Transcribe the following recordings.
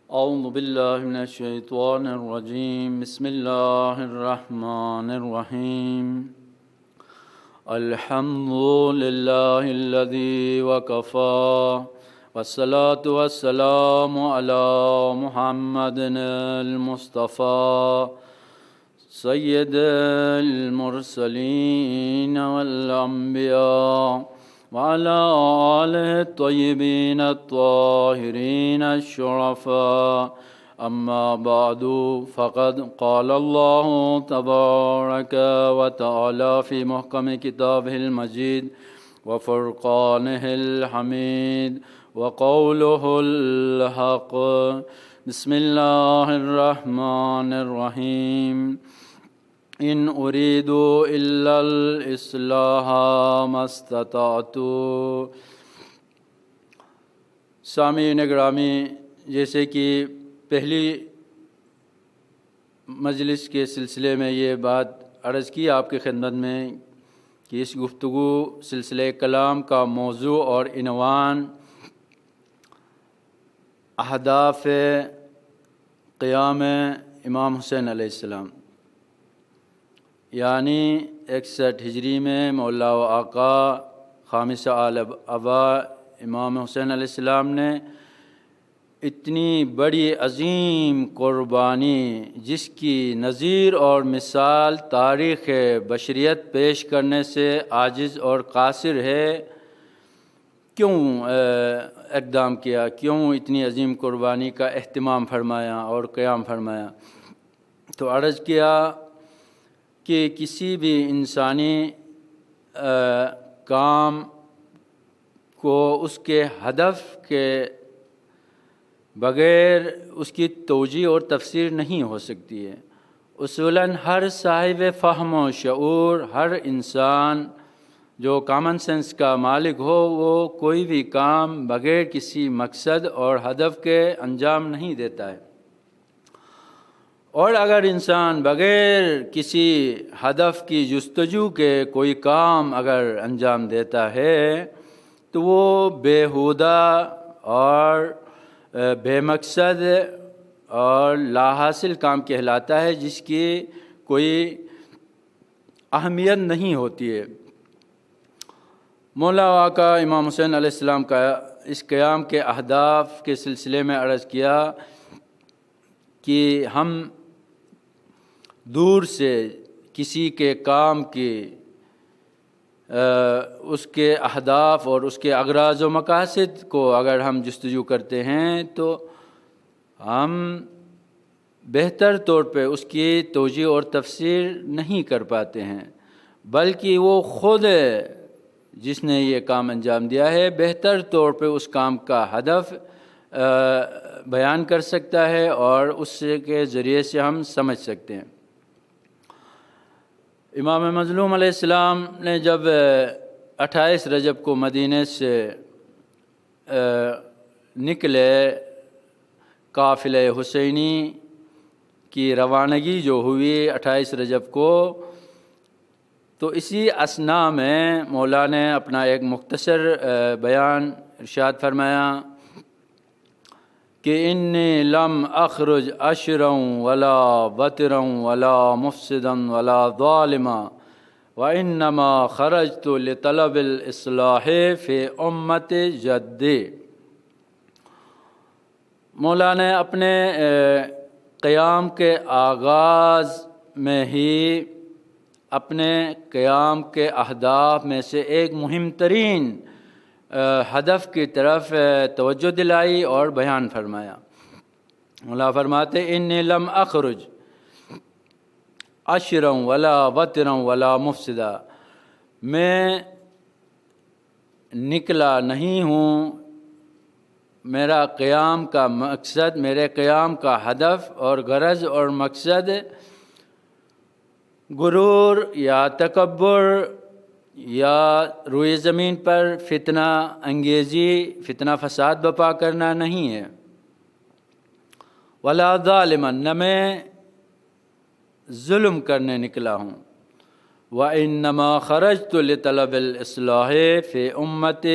اعوذ باللہ من الشیطان الرجیم بسم اللہ الرحمن الرحیم الحمد للہ الذی وکفی والصلاة والسلام علی محمد المصطفى سید المرسلین والانبیاء وعلى آله الطيبين الطاهرين الشرفاء أما بعد فقد قال الله تبارك وتعالى في محكم كتابه المجيد وفرقانه الحميد وقوله الحق بسم الله الرحمن الرحيم ان اريد الا الاصلاح ما استطعت۔ سامعین گرامی، جیسے کہ پہلی مجلس کے سلسلے میں یہ بات عرض کی آپ کی خدمت میں کہ اس گفتگو سلسلہ کلام کا موضوع اور عنوان اہداف قیام امام حسین علیہ السلام، یعنی 61 ہجری میں مولا و آقا خامسہ آل ابا امام حسین علیہ السلام نے اتنی بڑی عظیم قربانی، جس کی نظیر اور مثال تاریخ بشریت پیش کرنے سے عاجز اور قاصر ہے، کیوں اقدام کیا، کیوں اتنی عظیم قربانی کا اہتمام فرمایا اور قیام فرمایا؟ تو عرض کیا کہ کسی بھی انسانی کام کو اس کے ہدف کے بغیر اس کی توجیہ اور تفسیر نہیں ہو سکتی ہے۔ اصولاً ہر صاحب فہم و شعور، ہر انسان جو کامن سینس کا مالک ہو، وہ کوئی بھی کام بغیر کسی مقصد اور ہدف کے انجام نہیں دیتا ہے، اور اگر انسان بغیر کسی ہدف کی جستجو کے کوئی کام اگر انجام دیتا ہے تو وہ بیہودہ اور بے مقصد اور لا حاصل کام کہلاتا ہے، جس کی کوئی اہمیت نہیں ہوتی ہے۔ مولا آقا امام حسین علیہ السلام کا اس قیام کے اہداف کے سلسلے میں عرض کیا کہ ہم دور سے کسی کے کام کی اس کے اہداف اور اس کے اغراض و مقاصد کو اگر ہم جستجو کرتے ہیں تو ہم بہتر طور پہ اس کی توجیہ اور تفسیر نہیں کر پاتے ہیں، بلکہ وہ خود جس نے یہ کام انجام دیا ہے بہتر طور پہ اس کام کا ہدف بیان کر سکتا ہے اور اس کے ذریعے سے ہم سمجھ سکتے ہیں۔ امام مظلوم علیہ السلام نے جب 28 رجب کو مدینے سے نکلے، قافلہ حسینی کی روانگی جو ہوئی 28 رجب کو، تو اسی اثناء میں مولا نے اپنا ایک مختصر بیان ارشاد فرمایا کہ انی لم اخرج اشرا ولا بطرا ولا مفسدا ولا ظالما وانما خرجت لطلب الاصلاح فی امت جدی۔ مولا نے اپنے قیام کے آغاز میں ہی اپنے قیام کے اہداف میں سے ایک مہم ترین ہدف کی طرف توجہ دلائی اور بیان فرمایا۔ مولا فرماتے انی لم اخرج اشرا ولا بطرا ولا مفسدا، میں نکلا نہیں ہوں، میرا قیام کا مقصد، میرے قیام کا ہدف اور غرض اور مقصد غرور یا تکبر یا روئے زمین پر فتنہ انگیزی، فتنہ فساد برپا کرنا نہیں ہے، ولا ظالما، نہ میں ظلم کرنے نکلا ہوں، وَإِنَّمَا خَرَجْتُ لِطَلَبِ الْإِصْلَاحِ فِي أُمَّتِ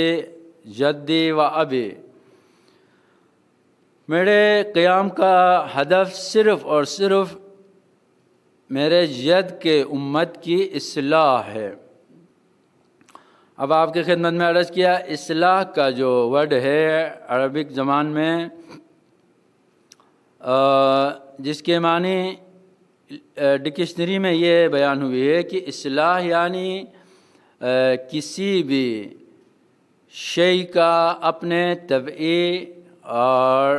جَدِّي وَأَبِي، میرے قیام کا ہدف صرف اور صرف میرے ید کے امت کی اصلاح ہے۔ اب آپ کی خدمت میں عرض کیا، اصلاح کا جو ورڈ ہے عربک زبان میں جس کے معنی ڈکشنری میں یہ بیان ہوئی ہے کہ اصلاح یعنی کسی بھی شے کا اپنے طبعی اور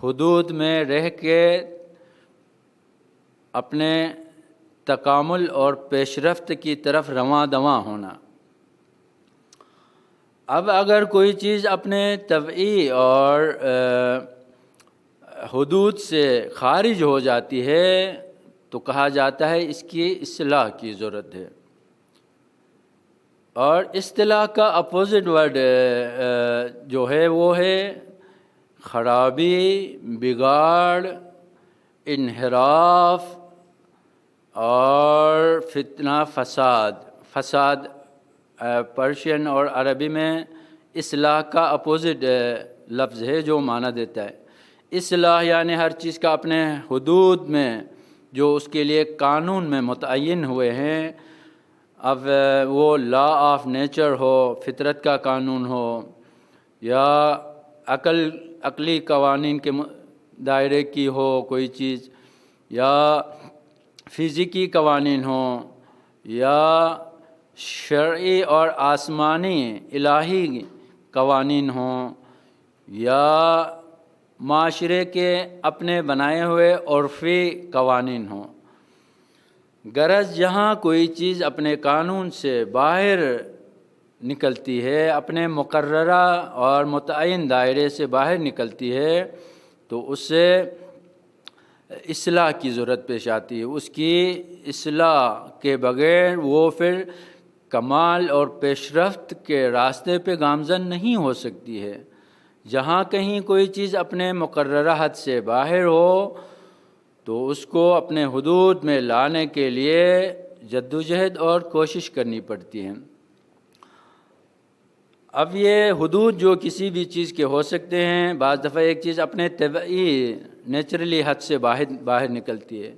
حدود میں رہ کے اپنے تکامل اور پیش رفت کی طرف رواں دواں ہونا۔ اب اگر کوئی چیز اپنے طبعی اور حدود سے خارج ہو جاتی ہے تو کہا جاتا ہے اس کی اصلاح کی ضرورت ہے۔ اور اصطلاح کا اپوزٹ ورڈ جو ہے وہ ہے خرابی، بگاڑ، انحراف اور فتنہ، فساد پرشین اور عربی میں اصلاح کا اپوزٹ لفظ ہے جو معنی دیتا ہے۔ اصلاح یعنی ہر چیز کا اپنے حدود میں جو اس کے لیے قانون میں متعین ہوئے ہیں، اب وہ لا آف نیچر ہو، فطرت کا قانون ہو، یا عقلی قوانین کے دائرے کی ہو کوئی چیز، یا فزیکی قوانین ہوں، یا شرعی اور آسمانی الہی قوانین ہوں، یا معاشرے کے اپنے بنائے ہوئے عرفی قوانین ہوں۔ غرض جہاں کوئی چیز اپنے قانون سے باہر نکلتی ہے، اپنے مقررہ اور متعین دائرے سے باہر نکلتی ہے، تو اس سے اصلاح کی ضرورت پیش آتی ہے۔ اس کی اصلاح کے بغیر وہ پھر کمال اور پیش رفت کے راستے پہ گامزن نہیں ہو سکتی ہے۔ جہاں کہیں کوئی چیز اپنے مقررہ حد سے باہر ہو تو اس کو اپنے حدود میں لانے کے لیے جدوجہد اور کوشش کرنی پڑتی ہے۔ اب یہ حدود جو کسی بھی چیز کے ہو سکتے ہیں، بعض دفعہ ایک چیز اپنے طبعی نیچرلی حد سے باہر نکلتی ہے۔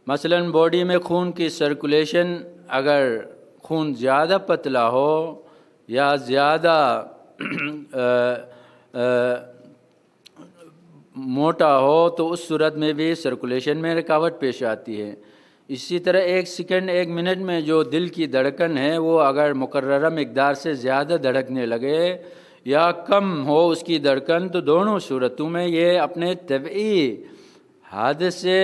مثلاً باڈی میں خون کی سرکولیشن، اگر خون زیادہ پتلا ہو یا زیادہ موٹا ہو تو اس صورت میں بھی سرکولیشن میں رکاوٹ پیش آتی ہے۔ اسی طرح ایک سیکنڈ، ایک منٹ میں جو دل کی دھڑکن ہے وہ اگر مقررہ مقدار سے زیادہ دھڑکنے لگے یا کم ہو اس کی دھڑکن، تو دونوں صورتوں میں یہ اپنے طبعی حد سے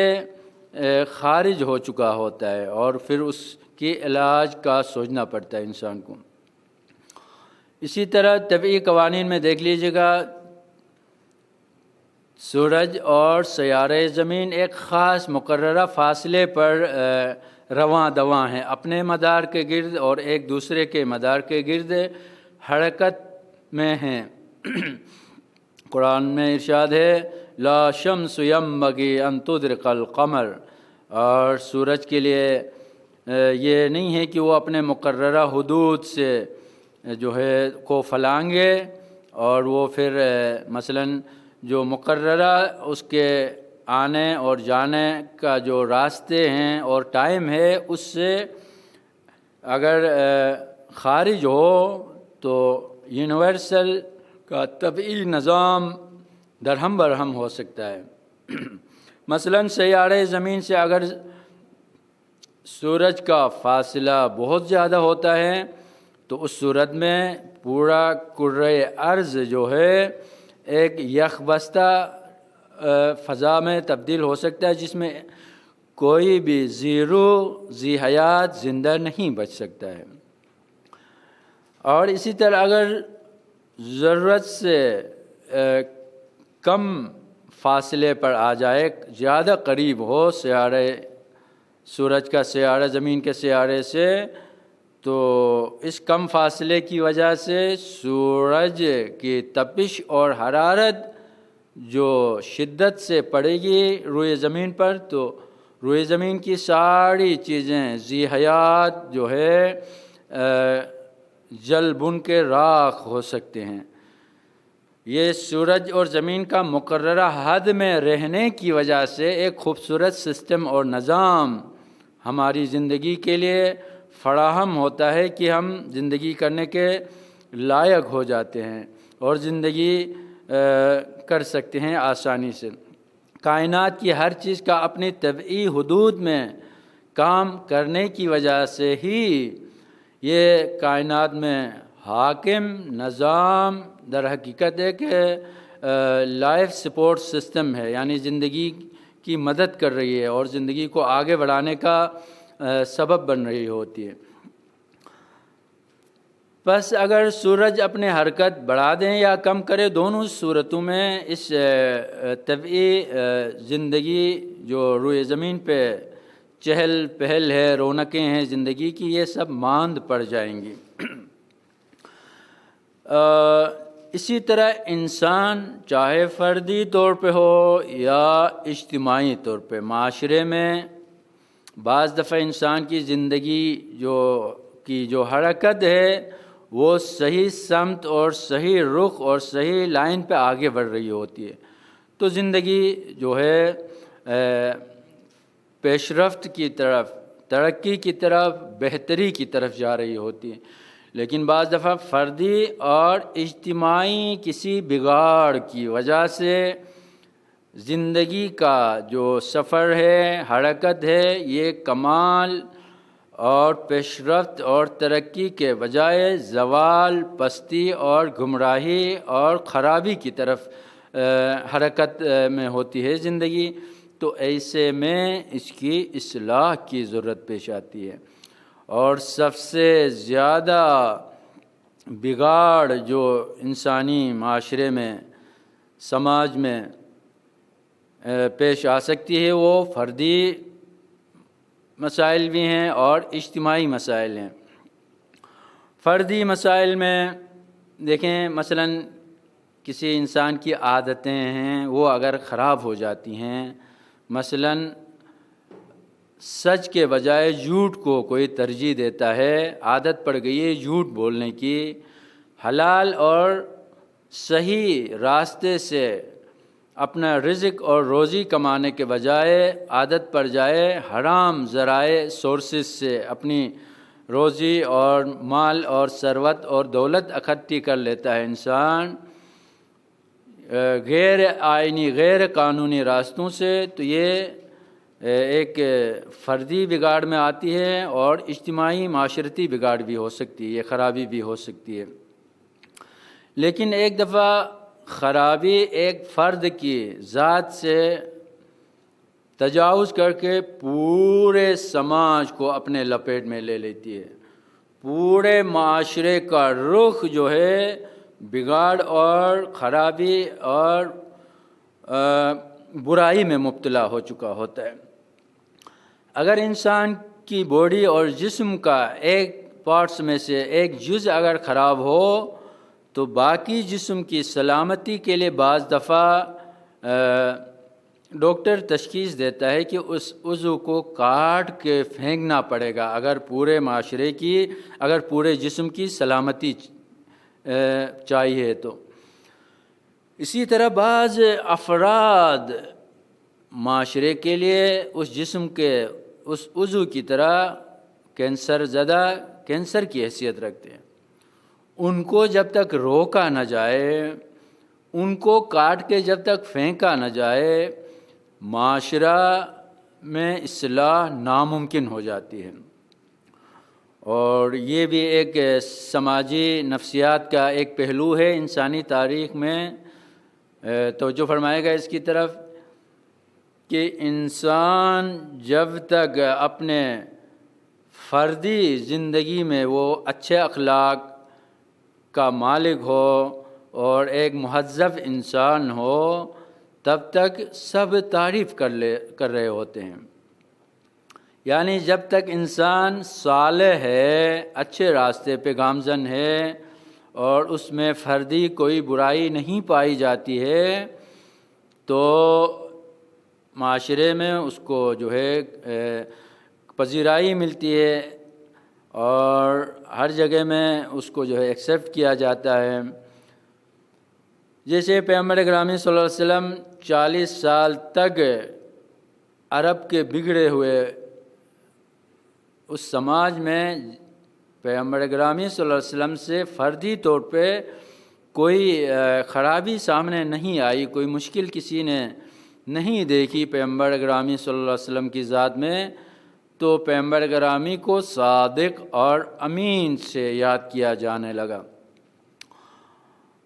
خارج ہو چکا ہوتا ہے اور پھر اس کی علاج کا سوچنا پڑتا ہے انسان کو۔ اسی طرح طبعی قوانین میں دیکھ لیجیے گا، سورج اور سیارے زمین ایک خاص مقررہ فاصلے پر رواں دواں ہیں، اپنے مدار کے گرد اور ایک دوسرے کے مدار کے گرد حرکت میں ہیں۔ قرآن میں ارشاد ہے لا شمس ینبغی ان تدرک القمر، اور سورج کے لیے یہ نہیں ہے کہ وہ اپنے مقررہ حدود سے جو ہے کو پھلانگے اور وہ پھر مثلاً جو مقررہ اس کے آنے اور جانے کا جو راستے ہیں اور ٹائم ہے اس سے اگر خارج ہو تو یونیورسل کا طبعی نظام درہم برہم ہو سکتا ہے۔ مثلاً سیارے زمین سے اگر سورج کا فاصلہ بہت زیادہ ہوتا ہے تو اس صورت میں پورا کرۂ ارض جو ہے ایک یخ بستہ فضا میں تبدیل ہو سکتا ہے جس میں کوئی بھی ذی حیات زندہ نہیں بچ سکتا ہے۔ اور اسی طرح اگر ضرورت سے کم فاصلے پر آ جائے، زیادہ قریب ہو سیارے سورج کا سیارہ زمین کے سیارے سے، تو اس کم فاصلے کی وجہ سے سورج کی تپش اور حرارت جو شدت سے پڑے گی روئے زمین پر، تو روئے زمین کی ساری چیزیں ذی حیات جو ہے جل بن کے راکھ ہو سکتے ہیں۔ یہ سورج اور زمین کا مقررہ حد میں رہنے کی وجہ سے ایک خوبصورت سسٹم اور نظام ہماری زندگی کے لیے فراہم ہوتا ہے کہ ہم زندگی کرنے کے لائق ہو جاتے ہیں اور زندگی کر سکتے ہیں آسانی سے۔ کائنات کی ہر چیز کا اپنی طبعی حدود میں کام کرنے کی وجہ سے ہی یہ کائنات میں حاکم نظام در حقیقت ایک لائف سپورٹ سسٹم ہے، یعنی زندگی کی مدد کر رہی ہے اور زندگی کو آگے بڑھانے کا سبب بن رہی ہوتی ہے۔ بس اگر سورج اپنے حرکت بڑھا دیں یا کم کرے، دونوں صورتوں میں اس طبعی زندگی جو روئے زمین پہ چہل پہل ہے، رونقیں ہیں زندگی کی، یہ سب ماند پڑ جائیں گی۔ اسی طرح انسان چاہے فردی طور پہ ہو یا اجتماعی طور پہ، معاشرے میں بعض دفعہ انسان کی زندگی جو حرکت ہے وہ صحیح سمت اور صحیح رخ اور صحیح لائن پہ آگے بڑھ رہی ہوتی ہے، تو زندگی جو ہے پیش رفت کی طرف، ترقی کی طرف، بہتری کی طرف جا رہی ہوتی ہے۔ لیکن بعض دفعہ فردی اور اجتماعی کسی بگاڑ کی وجہ سے زندگی کا جو سفر ہے، حرکت ہے، یہ کمال اور پیش رفت اور ترقی کے بجائے زوال، پستی اور گمراہی اور خرابی کی طرف حرکت میں ہوتی ہے زندگی، تو ایسے میں اس کی اصلاح کی ضرورت پیش آتی ہے۔ اور سب سے زیادہ بگاڑ جو انسانی معاشرے میں، سماج میں پیش آ سکتی ہے وہ فردی مسائل بھی ہیں اور اجتماعی مسائل ہیں۔ فردی مسائل میں دیکھیں، مثلا کسی انسان کی عادتیں ہیں، وہ اگر خراب ہو جاتی ہیں، مثلا سچ کے بجائے جھوٹ کو کوئی ترجیح دیتا ہے، عادت پڑ گئی ہے جھوٹ بولنے کی، حلال اور صحیح راستے سے اپنا رزق اور روزی کمانے کے بجائے عادت پڑ جائے حرام ذرائع سورسز سے اپنی روزی اور مال اور ثروت اور دولت اکٹھی کر لیتا ہے انسان غیر آئینی، غیر قانونی راستوں سے، تو یہ ایک فردی بگاڑ میں آتی ہے اور اجتماعی معاشرتی بگاڑ بھی ہو سکتی ہے، یہ خرابی بھی ہو سکتی ہے۔ لیکن ایک دفعہ خرابی ایک فرد کی ذات سے تجاوز کر کے پورے سماج کو اپنے لپیٹ میں لے لیتی ہے، پورے معاشرے کا رخ جو ہے بگاڑ اور خرابی اور برائی میں مبتلا ہو چکا ہوتا ہے۔ اگر انسان کی باڈی اور جسم کا ایک پارٹس میں سے ایک جز اگر خراب ہو تو باقی جسم کی سلامتی کے لیے بعض دفعہ ڈاکٹر تشخیص دیتا ہے کہ اس عضو کو کاٹ کے پھینکنا پڑے گا اگر پورے معاشرے کی، اگر پورے جسم کی سلامتی چاہیے تو۔ اسی طرح بعض افراد معاشرے کے لیے اس جسم کے اس عضو کی طرح کینسر زدہ، کینسر کی حیثیت رکھتے ہیں، ان کو جب تک روکا نہ جائے، ان کو کاٹ کے جب تک پھینکا نہ جائے، معاشرہ میں اصلاح ناممکن ہو جاتی ہے۔ اور یہ بھی ایک سماجی نفسیات کا ایک پہلو ہے انسانی تاریخ میں، توجہ فرمائے گا اس کی طرف، کہ انسان جب تک اپنے فردی زندگی میں وہ اچھے اخلاق کا مالک ہو اور ایک مہذب انسان ہو، تب تک سب تعریف کر رہے ہوتے ہیں۔ یعنی جب تک انسان صالح ہے، اچھے راستے پہ گامزن ہے اور اس میں فردی کوئی برائی نہیں پائی جاتی ہے، تو معاشرے میں اس کو جو ہے پذیرائی ملتی ہے اور ہر جگہ میں اس کو جو ہے ایکسیپٹ کیا جاتا ہے۔ جیسے پیغمبر گرامی صلی اللہ علیہ وسلم 40 سال تک عرب کے بگڑے ہوئے اس سماج میں پیغمبر گرامی صلی اللہ علیہ وسلم سے فردی طور پہ کوئی خرابی سامنے نہیں آئی، کوئی مشکل کسی نے نہیں دیکھی پیغمبر گرامی صلی اللہ علیہ وسلم کی ذات میں، تو پیغمبر گرامی کو صادق اور امین سے یاد کیا جانے لگا۔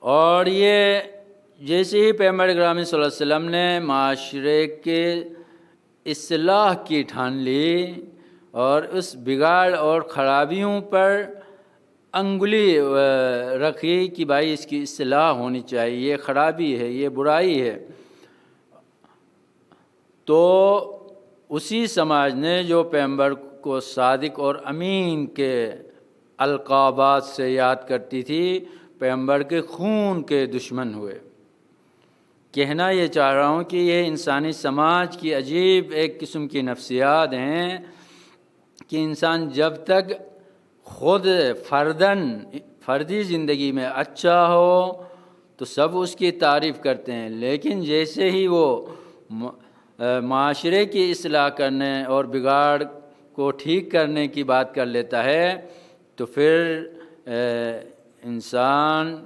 اور یہ جیسے ہی پیغمبر گرامی صلی اللہ علیہ وسلم نے معاشرے کے اصلاح کی ٹھان لی اور اس بگاڑ اور خرابیوں پر انگلی رکھی کہ بھائی اس کی اصلاح ہونی چاہیے، یہ خرابی ہے، یہ برائی ہے، تو اسی سماج نے جو پیغمبر کو صادق اور امین کے القابات سے یاد کرتی تھی، پیغمبر کے خون کے دشمن ہوئے۔ کہنا یہ چاہ رہا ہوں کہ یہ انسانی سماج کی عجیب ایک قسم کی نفسیات ہیں کہ انسان جب تک خود فردی زندگی میں اچھا ہو تو سب اس کی تعریف کرتے ہیں، لیکن جیسے ہی وہ معاشرے کی اصلاح کرنے اور بگاڑ کو ٹھیک کرنے کی بات کر لیتا ہے تو پھر انسان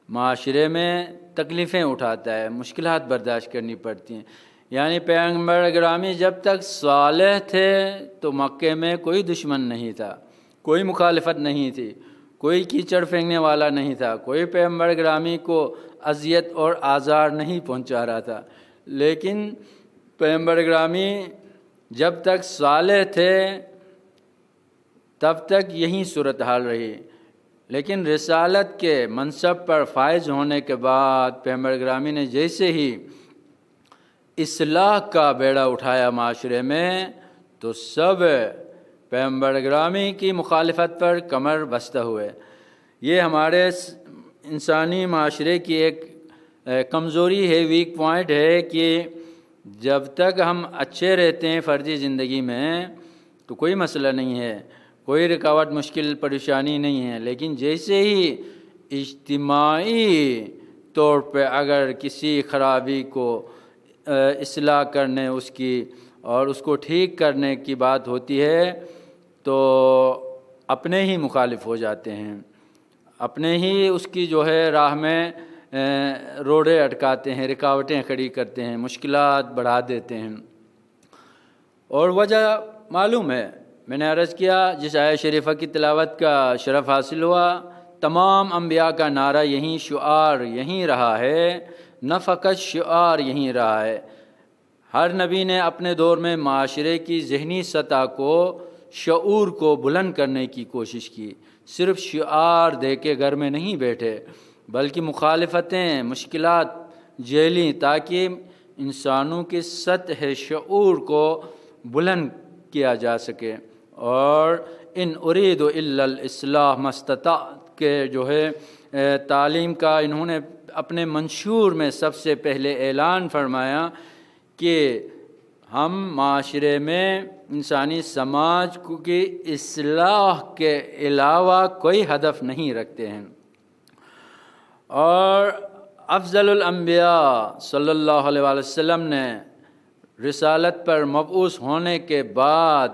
معاشرے میں تکلیفیں اٹھاتا ہے، مشکلات برداشت کرنی پڑتی ہیں۔ یعنی پیغمبر گرامی جب تک صالح تھے تو مکے میں کوئی دشمن نہیں تھا، کوئی مخالفت نہیں تھی، کوئی کیچڑ پھینکنے والا نہیں تھا، کوئی پیغمبر گرامی کو اذیت اور آزار نہیں پہنچا رہا تھا۔ لیکن پیغمبر گرامی جب تک صالح تھے تب تک یہی صورتحال رہی، لیکن رسالت کے منصب پر فائز ہونے کے بعد پیغمبر گرامی نے جیسے ہی اصلاح کا بیڑا اٹھایا معاشرے میں تو سب پیغمبر گرامی کی مخالفت پر کمر بستہ ہوئے۔ یہ ہمارے انسانی معاشرے کی ایک کمزوری ہے، ویک پوائنٹ ہے کہ جب تک ہم اچھے رہتے ہیں فردی زندگی میں تو کوئی مسئلہ نہیں ہے، کوئی رکاوٹ مشکل پریشانی نہیں ہے، لیکن جیسے ہی اجتماعی طور پہ اگر کسی خرابی کو اصلاح کرنے اس کی اور اس کو ٹھیک کرنے کی بات ہوتی ہے تو اپنے ہی مخالف ہو جاتے ہیں، اپنے ہی اس کی جو ہے راہ میں روڑے اٹکاتے ہیں، رکاوٹیں کھڑی کرتے ہیں، مشکلات بڑھا دیتے ہیں۔ اور وجہ معلوم ہے، میں نے عرض کیا جس آیت شریفہ کی تلاوت کا شرف حاصل ہوا، تمام انبیاء کا نعرہ یہیں، شعار یہیں رہا ہے، نہ فقط شعار یہیں رہا ہے۔ ہر نبی نے اپنے دور میں معاشرے کی ذہنی سطح کو، شعور کو بلند کرنے کی کوشش کی، صرف شعار دے کے گھر میں نہیں بیٹھے بلکہ مخالفتیں، مشکلات جھیلیں تاکہ انسانوں کے سطح شعور کو بلند کیا جا سکے۔ اور ان ارید الا الاصلاح ما استطعت کے جو ہے تعلیم کا انہوں نے اپنے منشور میں سب سے پہلے اعلان فرمایا کہ ہم معاشرے میں انسانی سماج کی اصلاح کے علاوہ کوئی ہدف نہیں رکھتے ہیں۔ اور افضل الانبیاء صلی اللہ علیہ وآلہ وسلم نے رسالت پر مبعوث ہونے کے بعد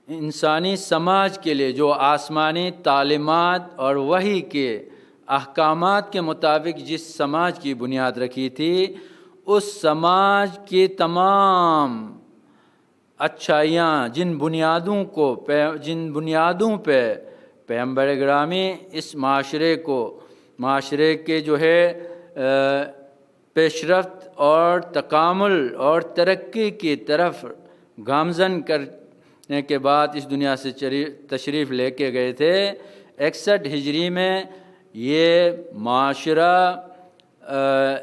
انسانی سماج کے لیے جو آسمانی تعلیمات اور وحی کے احکامات کے مطابق جس سماج کی بنیاد رکھی تھی، اس سماج کی تمام اچھائیاں جن بنیادوں پہ پیغمبر گرامی اس معاشرے کے جو ہے پیشرفت اور تکامل اور ترقی کی طرف گامزن کرنے کے بعد اس دنیا سے تشریف لے کے گئے تھے، 61 ہجری میں یہ معاشرہ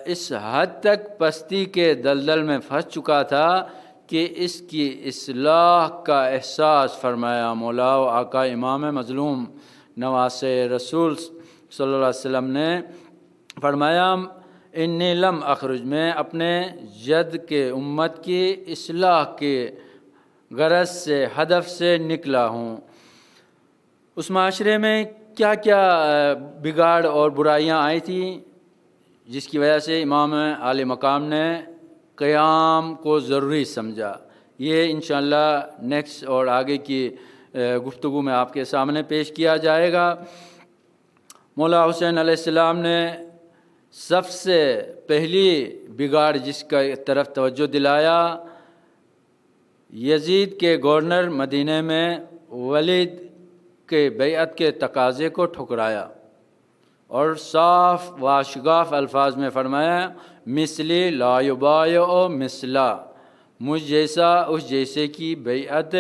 اس حد تک پستی کے دلدل میں پھنس چکا تھا کہ اس کی اصلاح کا احساس فرمایا مولا و آقا امام مظلوم نواسے رسول صلی اللہ علیہ وسلم نے۔ فرمایا انی لم اخرج، میں اپنے جد کے امت کی اصلاح کے غرض سے، ہدف سے نکلا ہوں۔ اس معاشرے میں کیا کیا بگاڑ اور برائیاں آئی تھیں، جس کی وجہ سے امام عالی مقام نے قیام کو ضروری سمجھا۔ یہ انشاءاللہ نیکسٹ اور آگے کی گفتگو میں آپ کے سامنے پیش کیا جائے گا۔ مولا حسین علیہ السلام نے سب سے پہلی بگاڑ جس کا طرف توجہ دلایا، یزید کے گورنر مدینہ میں ولید کے بیعت کے تقاضے کو ٹھکرایا اور صاف و شگاف الفاظ میں فرمایا، مثلی لا یبایع مثلا، مجھ جیسا اس جیسے کی بیعت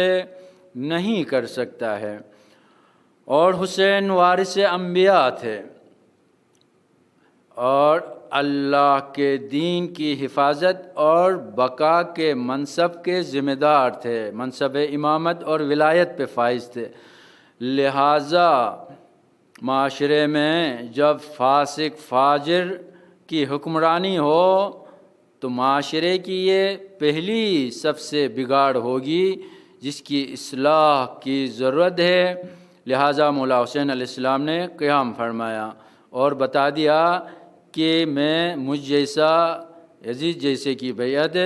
نہیں کر سکتا ہے۔ اور حسین وارث انبیاء تھے اور اللہ کے دین کی حفاظت اور بقا کے منصب کے ذمہ دار تھے، منصب امامت اور ولایت پہ فائز تھے۔ لہٰذا معاشرے میں جب فاسق فاجر کی حکمرانی ہو تو معاشرے کی یہ پہلی سب سے بگاڑ ہوگی جس کی اصلاح کی ضرورت ہے۔ لہٰذا مولا حسین علیہ السلام نے قیام فرمایا اور بتا دیا کہ میں مجھ جیسا یزید جیسے کی بیعت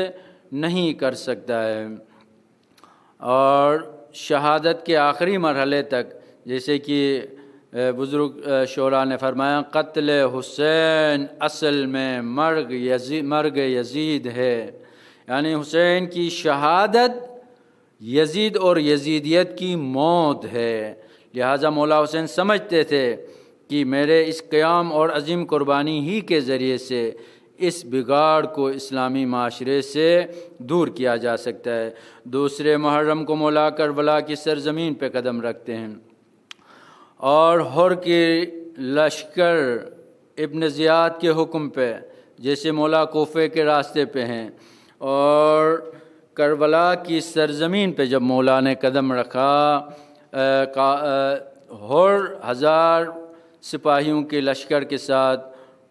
نہیں کر سکتا ہے۔ اور شہادت کے آخری مرحلے تک، جیسے کہ بزرگ شعراء نے فرمایا، قتل حسین اصل میں مرگ یزید ہے، یعنی حسین کی شہادت یزید اور یزیدیت کی موت ہے۔ لہٰذا مولا حسین سمجھتے تھے کہ میرے اس قیام اور عظیم قربانی ہی کے ذریعے سے اس بگاڑ کو اسلامی معاشرے سے دور کیا جا سکتا ہے۔ دوسرے محرم کو مولا کربلا کی سرزمین پہ قدم رکھتے ہیں اور ہر کی لشکر ابن زیاد کے حکم پہ جیسے مولا کوفے کے راستے پہ ہیں، اور کربلا کی سرزمین پہ جب مولا نے قدم رکھا، ہر 1000 سپاہیوں کے لشکر کے ساتھ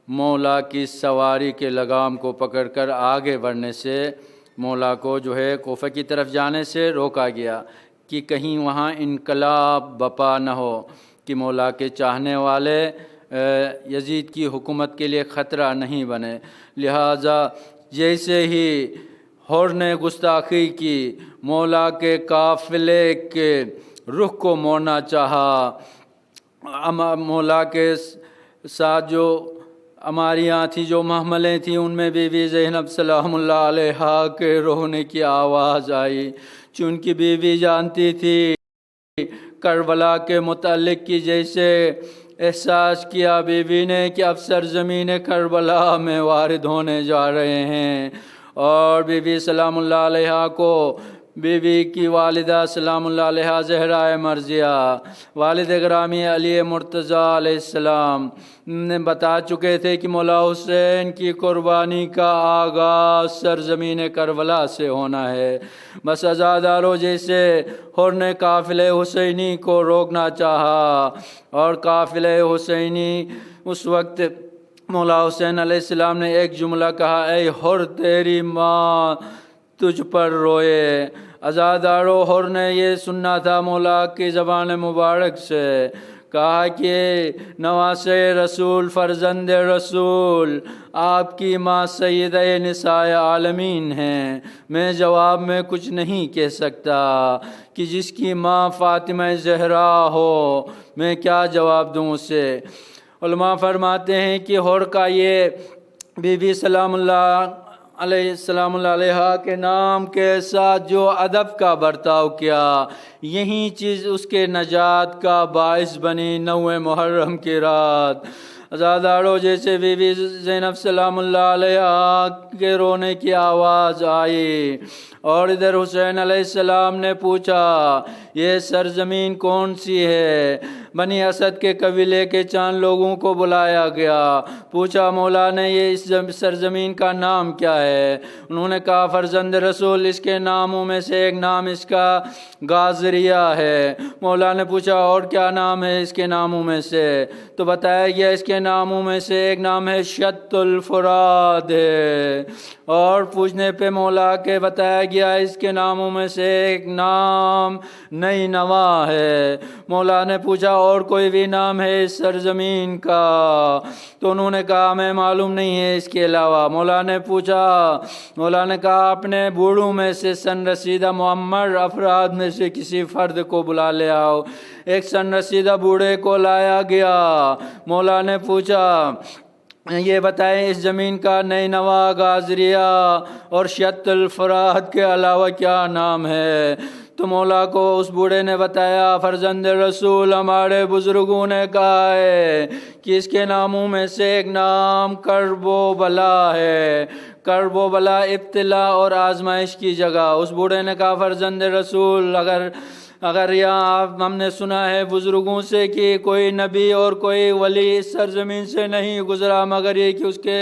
مولا کی سواری کے لگام کو پکڑ کر آگے بڑھنے سے مولا کو جو ہے کوفہ کی طرف جانے سے روکا گیا کہ کہیں وہاں انقلاب بپا نہ ہو، کہ مولا کے چاہنے والے یزید کی حکومت کے لیے خطرہ نہیں بنے۔ لہٰذا جیسے ہی ہر نے گستاخی کی، مولا کے قافلے کے رخ کو موڑنا چاہا، مولا کے ساتھ جو اماریاں تھیں، جو محملیں تھیں، ان میں بی بی زینب سلام اللہ علیہا کے رونے کی آواز آئی، چونکہ بی بی جانتی تھی کربلا کے متعلق کی جیسے احساس کیا بی بی نے کہ اب سرزمین کربلا میں وارد ہونے جا رہے ہیں، اور بی بی سلام اللہ علیہا کو بی بی کی والدہ سلام اللہ علیہا زہرائے مرضیہ، والد گرامی علی مرتضیٰ علیہ السلام نے بتا چکے تھے کہ مولا حسین کی قربانی کا آغاز سرزمین کربلا سے ہونا ہے۔ بس عزادارو جیسے ہر نے قافلہ حسینی کو روکنا چاہا، اور قافلہ حسینی اس وقت مولا حسین علیہ السلام نے ایک جملہ کہا، اے ہر تیری ماں تجھ پر روئے۔ عزادارو ہر نے یہ سننا تھا مولا کی زبان مبارک سے، کہا کہ نواسے رسول فرزند رسول، آپ کی ماں سیدہ نساء عالمین ہیں، میں جواب میں کچھ نہیں کہہ سکتا کہ جس کی ماں فاطمہ زہرا ہو میں کیا جواب دوں اسے۔ علماء فرماتے ہیں کہ ہر کا یہ بی بی سلام اللہ علیہ السلام اللہ علیہ کے نام کے ساتھ جو ادب کا برتاؤ کیا، یہی چیز اس کے نجات کا باعث بنی 9 محرم کی رات۔ عزادارو جیسے بی بی زینب سلام اللہ علیہ کے رونے کی آواز آئی، اور ادھر حسین علیہ السلام نے پوچھا یہ سرزمین کون سی ہے؟ بنی اسد کے قبیلے کے چند لوگوں کو بلایا گیا، پوچھا مولا نے یہ اس سرزمین کا نام کیا ہے؟ انہوں نے کہا فرزند رسول، اس کے ناموں میں سے ایک نام اس کا گازریہ ہے۔ مولا نے پوچھا اور کیا نام ہے اس کے ناموں میں سے؟ تو بتایا گیا اس کے کے ناموں میں سے ایک نام ہے شط الفرات ہے۔ اور پوچھنے پہ مولا کے بتایا گیا اس کے ناموں میں سے ایک نام نئی نوا ہے۔ مولا نے پوچھا اور کوئی بھی نام ہے اس سرزمین کا؟ تو انہوں نے کہا ہمیں معلوم نہیں ہے اس کے علاوہ۔ مولا نے کہا اپنے بوڑھوں میں سے سن رسیدہ معمر افراد میں سے کسی فرد کو بلا لے آؤ۔ ایک سن رسیدہ بوڑھے کو لایا گیا۔ مولا نے پوچھا یہ بتائیں اس زمین کا نئی نوا، گازریہ اور شط الفرات کے علاوہ کیا نام ہے؟ تو مولا کو اس بوڑھے نے بتایا فرزند رسول ہمارے بزرگوں نے کہا ہے کہ اس کے ناموں میں سے ایک نام کرب و بلا ہے۔ کرب و بلا ابتلا اور آزمائش کی جگہ۔ اس بوڑھے نے کہا فرزند رسول اگر یہاں ہم نے سنا ہے بزرگوں سے کہ کوئی نبی اور کوئی ولی اس سرزمین سے نہیں گزرا مگر یہ کہ اس کے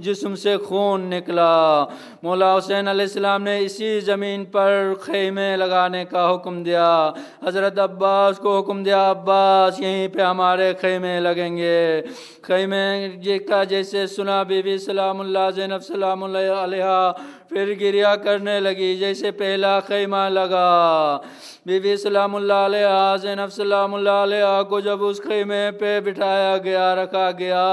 جسم سے خون نکلا۔ مولا حسین علیہ السلام نے اسی زمین پر خیمے لگانے کا حکم دیا۔ حضرت عباس کو حکم دیا عباس یہیں پہ ہمارے خیمے لگیں گے۔ خیمے کا جیسے سنا بی بی سلام اللہ زینب سلام اللہ علیہا پھر گریہ کرنے لگی۔ جیسے پہلا خیمہ لگا بی بی سلام اللہ علیہا زینب سلام اللہ علیہا کو جب اس خیمے پہ بٹھایا گیا رکھا گیا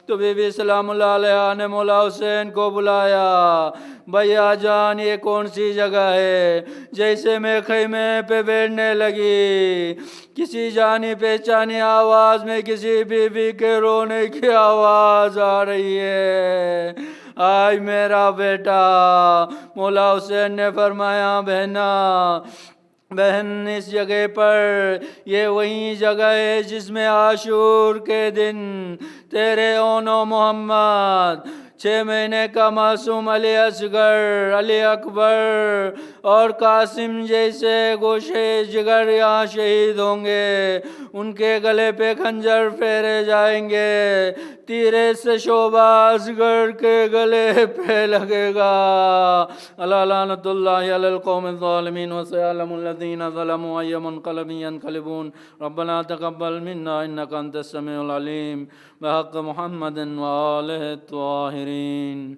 تو بی بی سلام اللہ علیہا نے مولا حسین کو بلایا بھیا جان یہ کون سی جگہ ہے؟ جیسے میں خیمے پہ بیٹھنے لگی کسی جانی پہچانی آواز میں کسی بی بی کے رونے کی آواز آ رہی ہے، آج میرا بیٹا۔ مولا حسین نے فرمایا بہن اس جگہ پر یہ وہی جگہ ہے جس میں عاشور کے دن تیرے اونو محمد 6 مہینے کا معصوم علی اصغر، علی اکبر اور قاسم جیسے گوشے جگر یہاں شہید ہوں گے۔ ان کے گلے پہ خنجر پھیرے جائیں گے، تیرے سے شعبہ اصغر کے گلے پہ لگے گا۔ الا لعنت اللہ علی القوم الظالمین وسيعلم الذین ظلموا أي منقلب ينقلبون۔ ربنا تقبل منا انک انت السمیع العلیم بحق محمد وآلہ الطاہرین۔